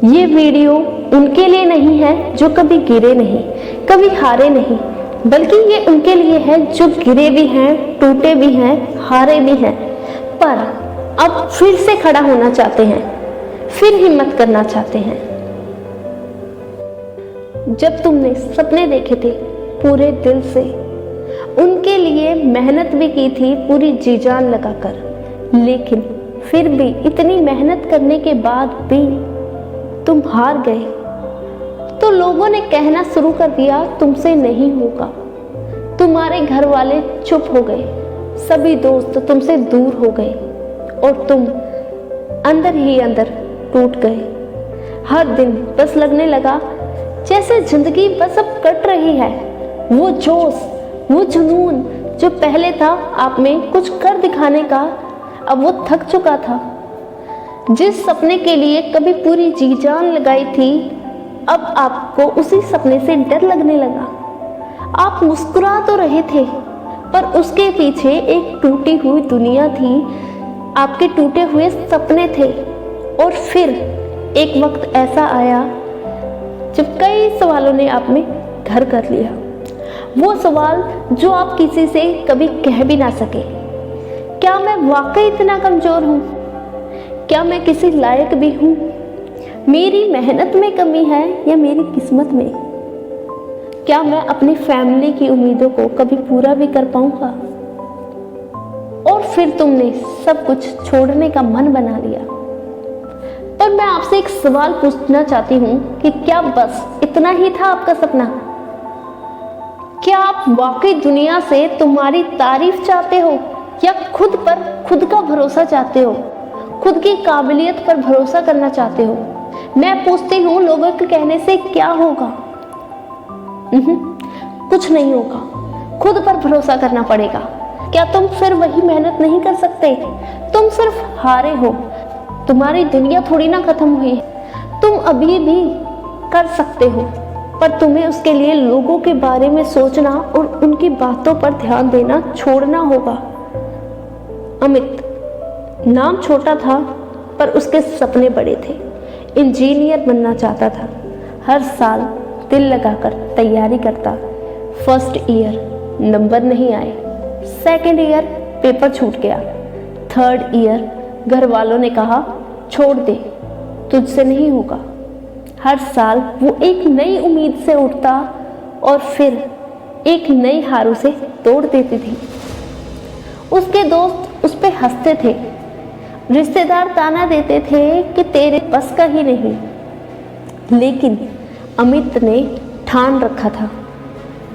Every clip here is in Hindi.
ये वीडियो उनके लिए नहीं है जो कभी गिरे नहीं, कभी हारे नहीं, बल्कि ये उनके लिए है जो गिरे भी हैं, टूटे भी हैं, हारे भी हैं, पर अब फिर से खड़ा होना चाहते हैं, फिर हिम्मत करना चाहते हैं। जब तुमने सपने देखे थे पूरे दिल से, उनके लिए मेहनत भी की थी पूरी जी जान लगाकर, लेकिन फिर भी इतनी मेहनत करने के बाद भी तुम हार गए, तो लोगों ने कहना शुरू कर दिया तुमसे नहीं होगा। तुम्हारे घर वाले चुप हो गए, सभी दोस्त तुमसे दूर हो गए और तुम अंदर ही अंदर टूट गए। हर दिन बस लगने लगा जैसे जिंदगी बस अब कट रही है। वो जोश, वो जुनून जो पहले था आप में कुछ कर दिखाने का, अब वो थक चुका था। जिस सपने के लिए कभी पूरी जी जान लगाई थी, अब आपको उसी सपने से डर लगने लगा। आप मुस्कुरा तो रहे थे, पर उसके पीछे एक टूटी हुई दुनिया थी, आपके टूटे हुए सपने थे। और फिर एक वक्त ऐसा आया जब कई सवालों ने आप में घर कर लिया। वो सवाल जो आप किसी से कभी कह भी ना सके। क्या मैं वाकई इतना कमजोर हूँ? क्या मैं किसी लायक भी हूँ? मेरी मेहनत में कमी है या मेरी किस्मत में? क्या मैं अपनी फैमिली की उम्मीदों को कभी पूरा भी कर पाऊंगा? और फिर तुमने सब कुछ छोड़ने का मन बना लिया। पर मैं आपसे एक सवाल पूछना चाहती हूँ कि क्या बस इतना ही था आपका सपना? क्या आप वाकई दुनिया से तुम्हारी तारीफ चाहते हो या खुद पर खुद का भरोसा चाहते हो, खुद की काबिलियत पर भरोसा करना चाहते हो? मैं पूछती हूँ, लोगों के कहने से क्या होगा? कुछ नहीं होगा, खुद पर भरोसा करना पड़ेगा। क्या तुम फिर वही मेहनत नहीं कर सकते? तुम सिर्फ हारे हो, तुम्हारी दुनिया थोड़ी ना खत्म हुई है। तुम अभी भी कर सकते हो, पर तुम्हें उसके लिए लोगों के बारे में सोचना और उनकी बातों पर ध्यान देना छोड़ना होगा। अमित नाम छोटा था, पर उसके सपने बड़े थे। इंजीनियर बनना चाहता था, हर साल दिल लगाकर तैयारी करता। फर्स्ट ईयर नंबर नहीं आए, सेकेंड ईयर पेपर छूट गया, थर्ड ईयर घर वालों ने कहा छोड़ दे, तुझसे नहीं होगा। हर साल वो एक नई उम्मीद से उठता और फिर एक नई हार उसे तोड़ देती थी। उसके दोस्त उस पर हंसते थे, रिश्तेदार ताना देते थे कि तेरे बस का ही नहीं, लेकिन अमित ने ठान रखा था,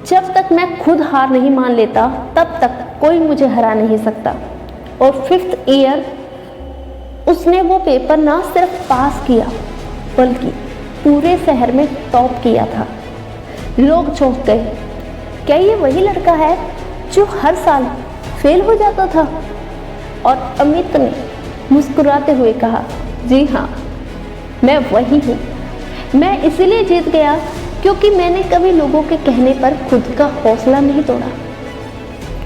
जब तक मैं खुद हार नहीं मान लेता तब तक कोई मुझे हरा नहीं सकता। और फिफ्थ ईयर उसने वो पेपर ना सिर्फ पास किया, बल्कि पूरे शहर में टॉप किया था। लोग चौंक गए, क्या ये वही लड़का है जो हर साल फेल हो जाता था? और अमित ने मुस्कुराते हुए कहा, जी हाँ, मैं वही हूँ। मैं इसलिए जीत गया क्योंकि मैंने कभी लोगों के कहने पर खुद का हौसला नहीं तोड़ा,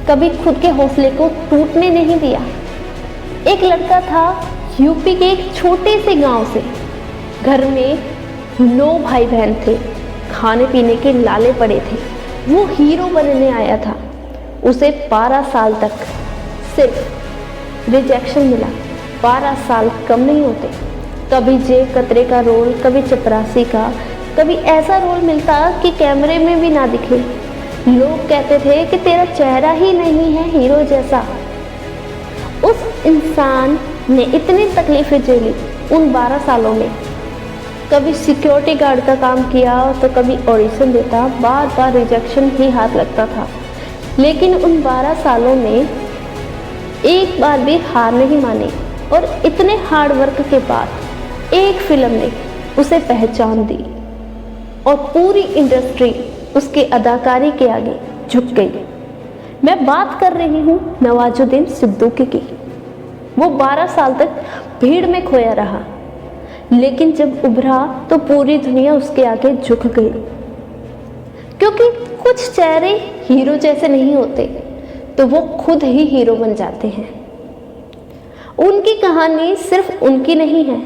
कभी खुद के हौसले को टूटने नहीं दिया। एक लड़का था यूपी के एक छोटे से गांव से, घर में 9 भाई बहन थे, खाने पीने के लाले पड़े थे। वो हीरो बनने आया था। उसे 12 साल तक सिर्फ रिजेक्शन मिला। 12 साल कम नहीं होते। कभी जेब कतरे का रोल, कभी चपरासी का, कभी ऐसा रोल मिलता कि कैमरे में भी ना दिखे। लोग कहते थे कि तेरा चेहरा ही नहीं है हीरो जैसा। उस इंसान ने इतनी तकलीफें झेली उन 12 सालों में। कभी सिक्योरिटी गार्ड का काम किया तो कभी ऑडिशन देता, बार बार रिजेक्शन ही हाथ लगता था। लेकिन उन 12 सालों में एक बार भी हार नहीं मानी और इतने हार्ड वर्क के बाद एक फिल्म ने उसे पहचान दी और पूरी इंडस्ट्री उसके अदाकारी के आगे झुक गई। मैं बात कर रही हूँ नवाजुद्दीन सिद्दीकी की। वो 12 साल तक भीड़ में खोया रहा, लेकिन जब उभरा तो पूरी दुनिया उसके आगे झुक गई। क्योंकि कुछ चेहरे हीरो जैसे नहीं होते, तो वो खुद ही हीरो बन जाते हैं। उनकी कहानी सिर्फ उनकी नहीं है,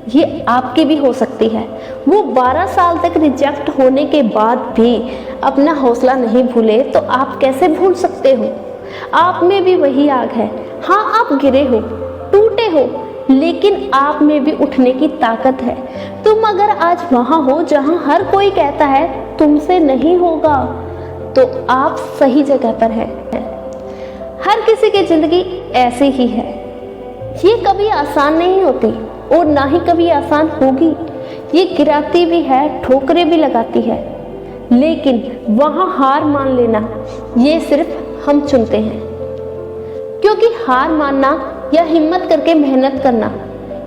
ये आपकी भी हो सकती है। वो 12 साल तक रिजेक्ट होने के बाद भी अपना हौसला नहीं भूले तो आप कैसे भूल सकते हो? आप में भी वही आग है। हाँ, आप गिरे हो, टूटे हो, लेकिन आप में भी उठने की ताकत है। तुम अगर आज वहाँ हो जहाँ हर कोई कहता है तुमसे नहीं होगा, तो आप सही जगह पर हैं। हर किसी की ज़िंदगी ऐसी ही है। ये कभी आसान नहीं होती और ना ही कभी आसान होगी। ये गिराती भी है, ठोकरें भी लगाती है, लेकिन वहाँ हार मान लेना ये सिर्फ हम चुनते हैं। क्योंकि हार मानना या हिम्मत करके मेहनत करना,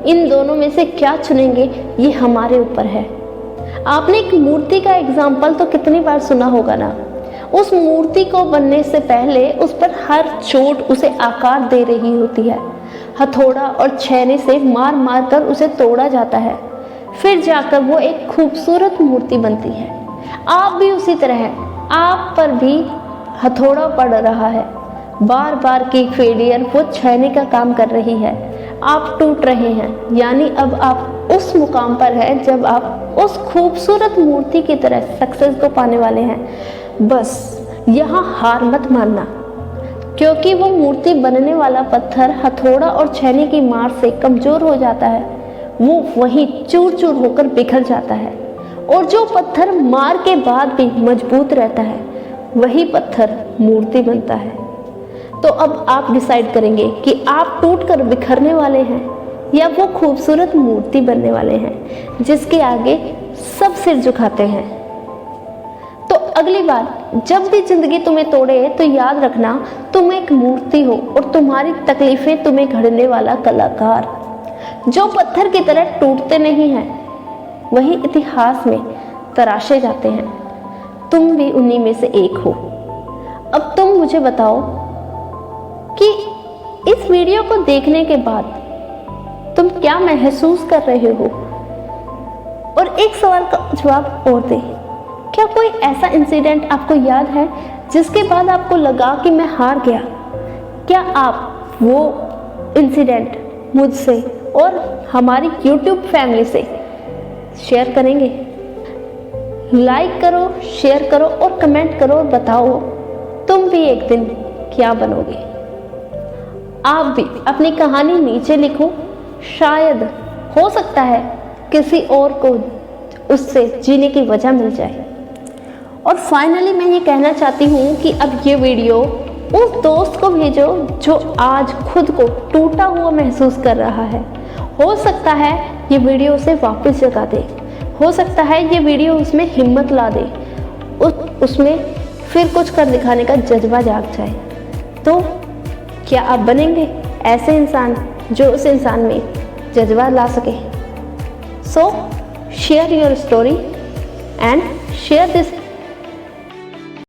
इन दोनों में से क्या चुनेंगे ये हमारे ऊपर है। आपने एक मूर्ति का एग्जाम्पल तो कितनी बार सुना होगा ना। उस मूर्ति को बनने से पहले उस पर हर चोट उसे आकार दे रही होती है। हथौड़ा और छेने से मार मार कर उसे तोड़ा जाता है, फिर जाकर वो एक खूबसूरत मूर्ति बनती है। आप भी उसी तरह हैं। आप पर भी हथौड़ा पड़ रहा है, बार बार की फेलियर वो छेने का काम कर रही है। आप टूट रहे हैं, यानी अब आप उस मुकाम पर हैं जब आप उस खूबसूरत मूर्ति की तरह सक्सेस को पाने वाले हैं। बस यहाँ हार मत मानना, क्योंकि वो मूर्ति बनने वाला पत्थर हथौड़ा और छेने की मार से कमज़ोर हो जाता है। वो वहीं चूर चूर होकर बिखर जाता है। और जो पत्थर मार के बाद भी मजबूत रहता है, वही पत्थर मूर्ति बनता है। तो अब आप डिसाइड करेंगे कि आप टूट कर बिखरने वाले हैं या वो खूबसूरत मूर्ति बनने वाले हैं जिसके आगे सब सिर झुकाते हैं। तो अगली बार जब भी जिंदगी तुम्हें तोड़े तो याद रखना, तुम एक मूर्ति हो और तुम्हारी तकलीफें तुम्हें घड़ने वाला कलाकार। जो पत्थर की तरह टूटते नहीं हैं, वही इतिहास में तराशे जाते हैं। तुम भी उन्हीं में से एक हो। अब तुम मुझे बताओ कि इस वीडियो को देखने के बाद तुम क्या महसूस कर रहे हो? और एक सवाल का जवाब और दे, क्या कोई ऐसा इंसिडेंट आपको याद है जिसके बाद आपको लगा कि मैं हार गया? क्या आप वो इंसिडेंट मुझसे और हमारी YouTube फैमिली से शेयर करेंगे? लाइक करो, शेयर करो और कमेंट करो और बताओ तुम भी एक दिन क्या बनोगे। आप भी अपनी कहानी नीचे लिखो, शायद हो सकता है किसी और को उससे जीने की वजह मिल जाए। और फाइनली मैं ये कहना चाहती हूँ कि अब ये वीडियो उस दोस्त को भेजो जो आज खुद को टूटा हुआ महसूस कर रहा है। हो सकता है ये वीडियो उसे वापस जगा दे, हो सकता है ये वीडियो उसमें हिम्मत ला दे, उसमें फिर कुछ कर दिखाने का जज्बा जाग जाए। तो क्या आप बनेंगे ऐसे इंसान जो उस इंसान में जज्बा ला सके? सो share your story and share this